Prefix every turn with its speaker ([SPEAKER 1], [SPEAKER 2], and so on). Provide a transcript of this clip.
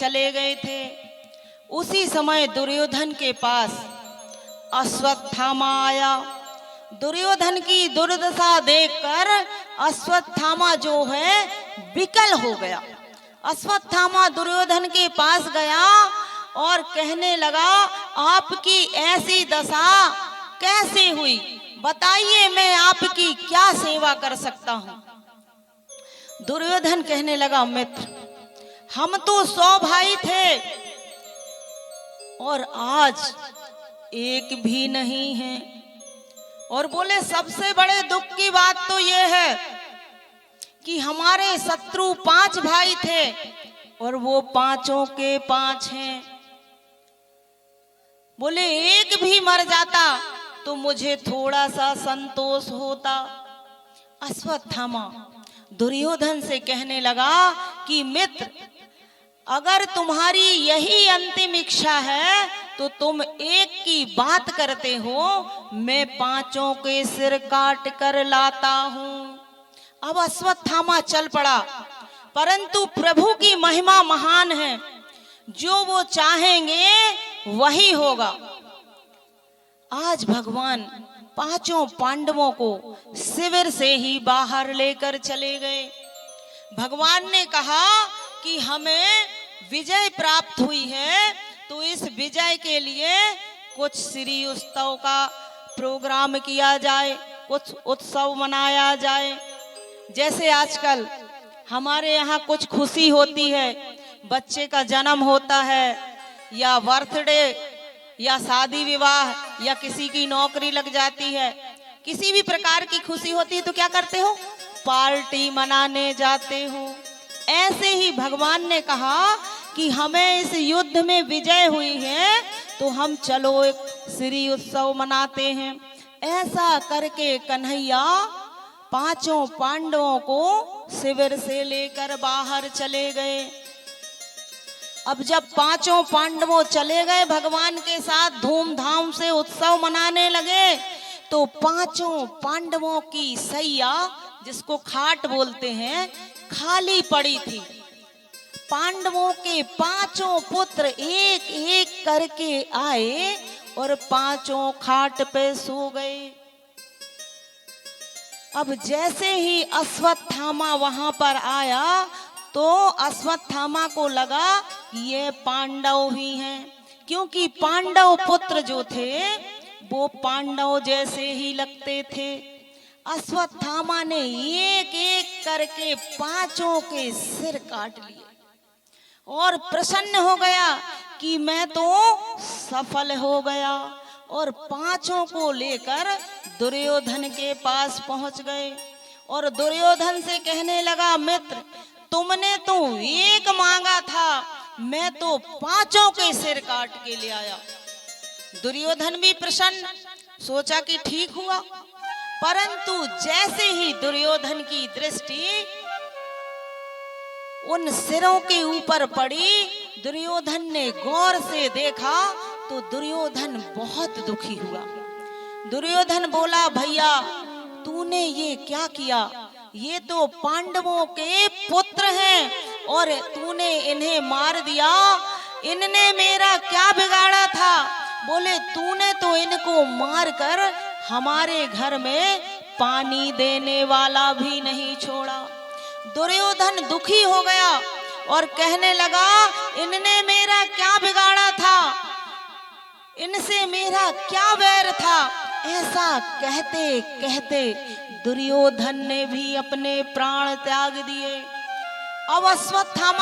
[SPEAKER 1] चले गए थे। उसी समय दुर्योधन के पास अश्वत्थामा आया। दुर्योधन की दुर्दशा देखकर अश्वत्थामा जो है विकल हो गया। अश्वत्थामा दुर्योधन के पास गया और कहने लगा, आपकी ऐसी दशा कैसे हुई, बताइए, मैं आपकी क्या सेवा कर सकता हूँ। दुर्योधन कहने लगा, मित्र, हम तो 100 भाई थे और आज एक भी नहीं है। और बोले, सबसे बड़े दुख की बात तो ये है कि हमारे शत्रु 5 भाई थे और वो 5 के 5 हैं। बोले, एक भी मर जाता तो मुझे थोड़ा सा संतोष होता। अश्वत्थामा दुर्योधन से कहने लगा कि मित्र, अगर तुम्हारी यही अंतिम इच्छा है तो तुम एक की बात करते हो, मैं 5 के सिर काट कर लाता हूं। अब अश्वत्थामा चल पड़ा, परंतु प्रभु की महिमा महान है, जो वो चाहेंगे वही होगा। आज भगवान 5 पांडवों को शिविर से ही बाहर लेकर चले गए। भगवान ने कहा कि हमें विजय प्राप्त हुई है, तो इस विजय के लिए कुछ श्री उत्सव का प्रोग्राम किया जाए, कुछ उत्सव मनाया जाए। जैसे आजकल हमारे यहाँ कुछ खुशी होती है, बच्चे का जन्म होता है या बर्थडे या शादी विवाह या किसी की नौकरी लग जाती है, किसी भी प्रकार की खुशी होती है तो क्या करते हो, पार्टी मनाने जाते हो। ऐसे ही भगवान ने कहा कि हमें इस युद्ध में विजय हुई है तो हम चलो एक श्री उत्सव मनाते हैं। ऐसा करके कन्हैया 5 पांडवों को शिविर से लेकर बाहर चले गए। अब जब 5 पांडवों चले गए भगवान के साथ धूमधाम से उत्सव मनाने लगे, तो 5 पांडवों की सैया, जिसको खाट बोलते हैं, खाली पड़ी थी। पांडवों के 5 पुत्र एक एक करके आए और 5 खाट पे सो गए। अब जैसे ही अश्वत्थामा वहां पर आया तो अश्वत्थामा को लगा ये पांडव ही हैं, क्योंकि पांडव पुत्र जो थे वो पांडव जैसे ही लगते थे। अश्वत्थामा ने एक एक करके 5 के सिर काट लिए और प्रसन्न हो गया कि मैं तो सफल हो गया, और 5 को लेकर दुर्योधन के पास पहुंच गए और दुर्योधन से कहने लगा, मित्र, तुमने तो एक मांगा था, मैं तो 5 के सिर काट के ले आया। दुर्योधन भी प्रसन्न, सोचा कि ठीक हुआ, परंतु जैसे ही दुर्योधन की दृष्टि उन सिरों के ऊपर पड़ी, दुर्योधन ने गौर से देखा तो दुर्योधन बहुत दुखी हुआ। दुर्योधन बोला, भैया तूने ये क्या किया, ये तो पांडवों के पुत्र हैं और तूने इन्हें मार दिया, इनने मेरा क्या बिगाड़ा था। बोले, तूने तो इनको मारकर हमारे घर में पानी देने वाला भी नहीं छोड़ा। दुर्योधन दुखी हो गया और कहने लगा, इनने मेरा क्या बिगाड़ा था, इनसे मेरा क्या वैर था। ऐसा कहते कहते दुर्योधन ने भी अपने प्राण त्याग दिए। अब अश्वत्थामा